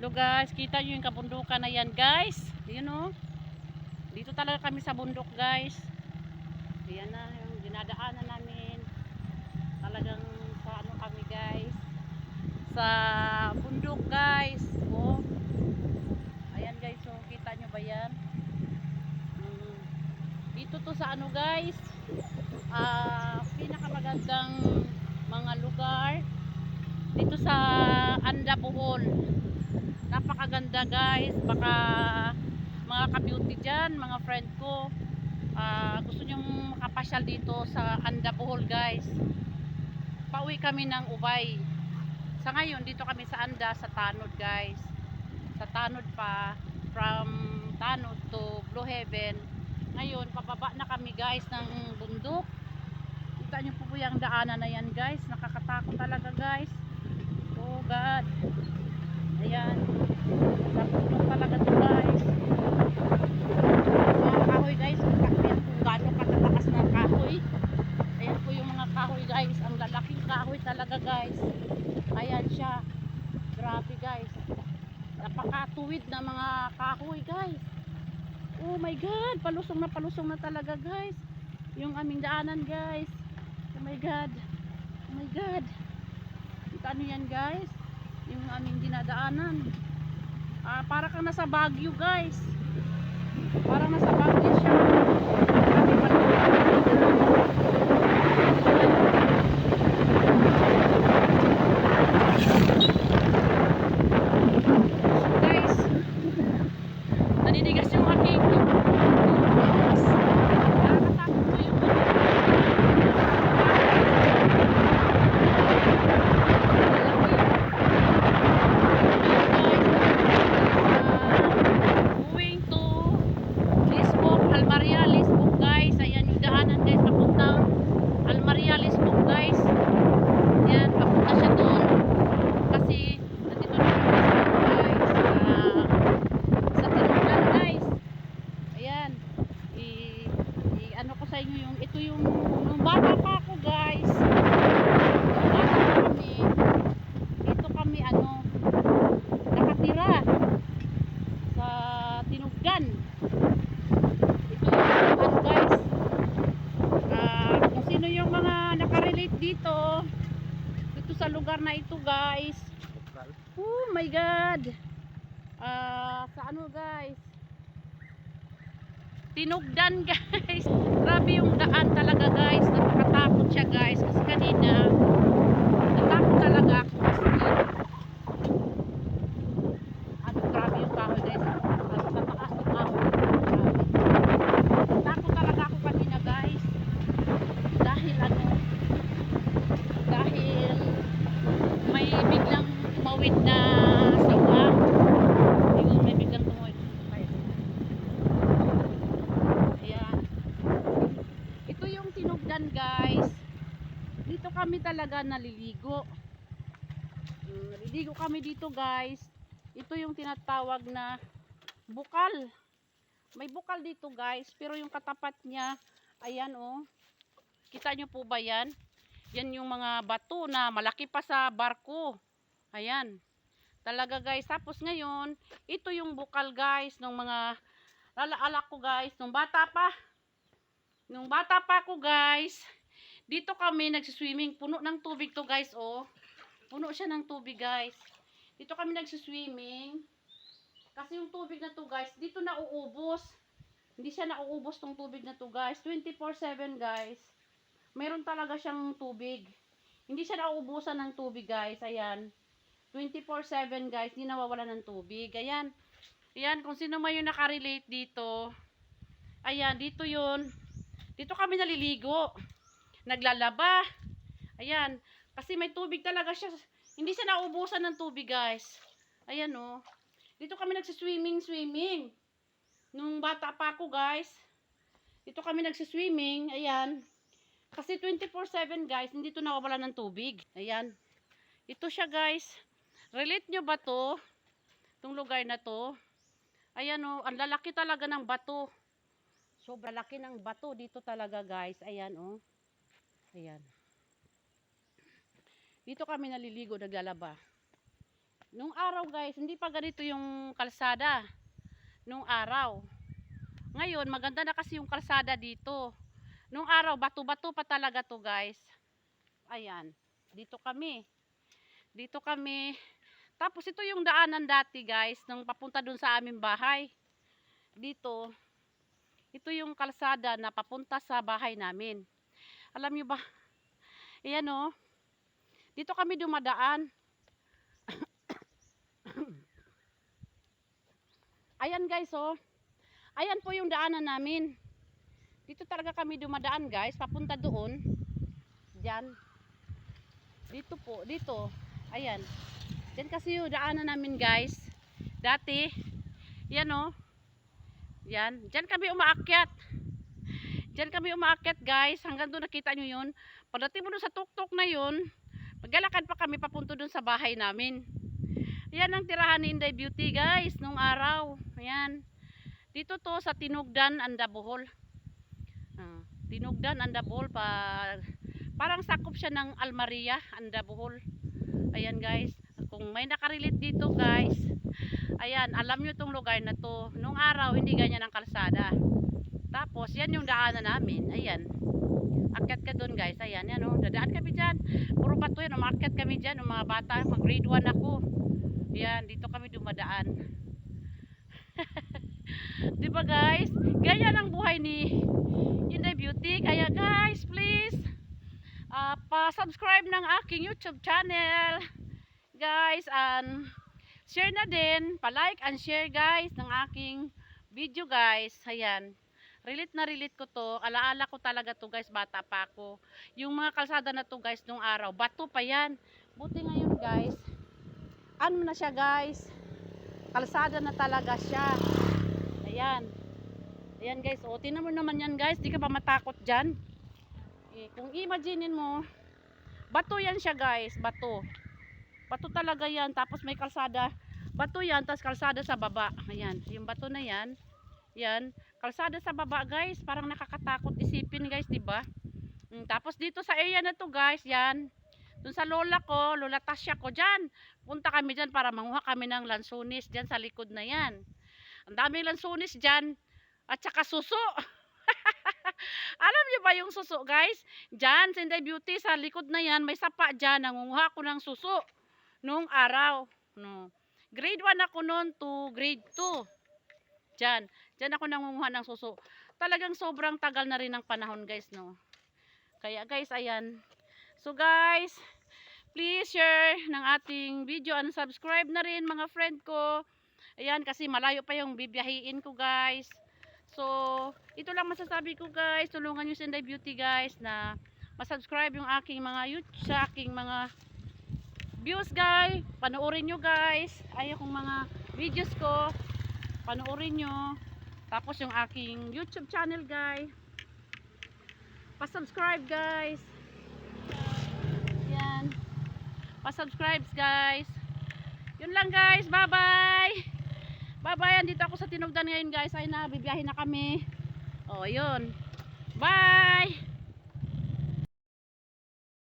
So guys, kita nyo yung kabundukan na yan guys. Yun o. Dito talaga kami sa bundok guys. Yan na yung dinadaanan namin. Talagang sa ano kami guys. Sa bundok guys. O. Ayan guys, so kita nyo ba yan? Dito to sa ano guys. Pinakamagandang mga lugar. Dito sa Anda Bohol. Napakaganda guys. Baka mga ka-beauty dyan, mga friend ko, gusto nyong makapasyal dito sa Anda Bohol guys. Pauwi kami ng Ubay. Sa ngayon dito kami sa Anda, sa Tanod guys. Sa Tanod pa, from Tanod to Blue Heaven. Ngayon pababa na kami guys ng bundok. Kita nyo po yung daanan na yan guys. Nakakatakot talaga guys. Oh God. Ayan. Napulong talaga to guys. Mga kahoy guys. Ayan kung gano'ng katatakas na kahoy. Ayan po yung mga kahoy guys. Ang lalaking kahoy talaga guys. Ayan siya. Grabe guys. Napakatuwid na mga kahoy guys. Oh my God. Palusong na talaga guys. Yung aming daanan guys. Oh my God. Oh my God. Ano yan guys, yung aming dinadaanan, para kang nasa Baguio guys, parang nasa Baguio siya. So guys, naninigas yung aking nakakatakot po yung Lisbon guys. Ayan yung daanan guys, papuntang Almaria Lisbon guys. Ayan, papunta siya doon kasi nandito na guys sa Tinuglan guys. Ayan, ano ko sa inyo yung ito yung nung bata pa ako guys, nung bata pa kami dito kami nakatira sa Tinuglan. Sino yung mga nakarelate dito sa lugar na ito guys. Oh my God. Sa ano guys, Tinugdan guys. Grabe yung daan talaga guys. Nakakatakot siya guys kasi kanina natakot talaga ako kasi grabe yung kahoy guys. Tataas yung kahoy. Natakot talaga ako kanina guys. Dahil may biglang tumawid na sawa. May biglang tumawid. Ayan. Ito yung Tinugdan guys. Dito kami talaga naliligo. Naliligo kami dito guys. Ito yung tinatawag na bukal. May bukal dito guys, pero yung katapat niya, ayan oh. Kita nyo po ba yan? Yan yung mga bato na malaki pa sa barko. Ayan. Talaga guys. Tapos ngayon, ito yung bukal guys ng mga lalaala ko guys. Nung bata pa ako guys, dito kami nagsiswimming. Puno ng tubig to guys oh. Puno siya ng tubig guys. Dito kami nagsiswimming. Kasi yung tubig na to guys, dito nauubos. Hindi siya nauubos tong tubig na to guys. 24/7 guys. Meron talaga siyang tubig. Hindi siya nauubusan ng tubig guys. Ayan. 24/7 guys. Hindi nawawalan ng tubig. Ayan. Ayan. Kung sino man yung nakarelate dito. Ayan. Dito yun. Dito kami naliligo. Naglalaba. Ayan. Kasi may tubig talaga siya. Hindi siya nauubusan ng tubig guys. Ayan o. Dito kami nagsiswimming. Nung bata pa ako guys. Dito kami nagsiswimming. Ayan. Kasi 24/7 guys, hindi to nawawala ng tubig. Ayan. Ito siya guys. Relate nyo ba to? Itong lugar na to. Ayan o, ang lalaki talaga ng bato. Sobrang laki ng bato dito talaga guys. Ayan o. Ayan. Dito kami naliligo, naglalaba. Nung araw guys, hindi pa ganito yung kalsada. Nung araw. Ngayon, maganda na kasi yung kalsada dito. Nung araw, bato-bato pa talaga to guys. Ayan. Dito kami. Dito kami. Tapos ito yung daanan dati guys, nung papunta dun sa aming bahay. Dito. Ito yung kalsada na papunta sa bahay namin. Alam nyo ba? Ayan o. Dito kami dumadaan. Ayan guys oh. Ayan po yung daanan namin. Dito talaga kami dumadaan guys. Papunta doon. Diyan. Dito po. Dito. Ayan. Diyan kasi yung daanan namin guys. Dati. Yan oh. Yan. Diyan kami umaakyat. Diyan kami umaakyat guys. Hanggang doon nakita nyo yun. Pagdating mo doon sa tuktok na yun. Maglalakad pa kami papunta doon sa bahay namin. Yan ang tirahan ni Inday Beauty guys. Nung araw. Ayan. Dito to sa Tinugdan, Andabohol. Tinugdan, Andabohol. Parang sakop siya ng Almaria, Andabohol. Ayan guys. Kung may nakarelate dito guys. Ayan, alam nyo itong lugar na to. Nung araw, hindi ganyan ang kalsada. Tapos, yan yung daanan namin. Ayan. Akyat ka doon guys. Ayan, yan o. Dadaan kami dyan. Puro bato yan. Umakyat kami dyan. Yung mga bata, mag grade 1 ako. Ayan, dito kami dumadaan. Diba guys? Ganyan ang buhay ni Inday Beauty. Kaya guys, please pa-subscribe ng aking YouTube channel. Guys, and share na din. Pa-like and share guys ng aking video guys. Ayan. Relate na relate ko to. Alaala ko talaga to guys. Bata pa ako. Yung mga kalsada na to guys nung araw. Bato pa yan. Buti ngayon guys. Ano na siya guys. Kalsada na talaga siya. Ayan. Ayan guys. O, tinan mo naman yan guys. Di ka pa matakot dyan. Kung imaginein mo. Bato yan siya guys. Bato. Bato talaga yan. Tapos may kalsada. Bato yan. Tapos kalsada sa baba. Ayan. Yung bato na yan. Yan. Kalsada sa baba guys. Parang nakakatakot isipin guys. Diba? Tapos dito sa area na to guys. Yan. Dun sa lola ko. Lola Tasya ko. Dyan. Punta kami dyan para manguha kami ng lansunis. Dyan sa likod na yan. Ang daming lansunis dyan. At saka suso. Alam niyo ba yung suso guys? Dyan sa Inday Beauty. Sa likod na yan. May sapa dyan. Nangunguha ko ng suso. Nung araw. No. Grade 1 ako noon to grade 2. Dyan. Dyan ako nangunguha ng suso. Talagang sobrang tagal na rin ng panahon guys. No? Kaya guys ayan. So guys. Please share ng ating video and subscribe na rin mga friend ko. Ayan kasi malayo pa yung bibiyahiin ko guys. So ito lang masasabi ko guys. Tulungan nyo si Inday Beauty guys na masubscribe yung aking mga YouTube sa aking mga views guys. Panoorin nyo guys. Ay akong mga videos ko. Panoorin nyo. Tapos yung aking YouTube channel guys. Pa-subscribe guys. Yan. Pa-subscribe guys. Yun lang guys. Bye-bye. Bye-bye. Andito ako sa Tinugdan ngayon guys. Ay na, bibiyahin na kami. O, yun. Bye.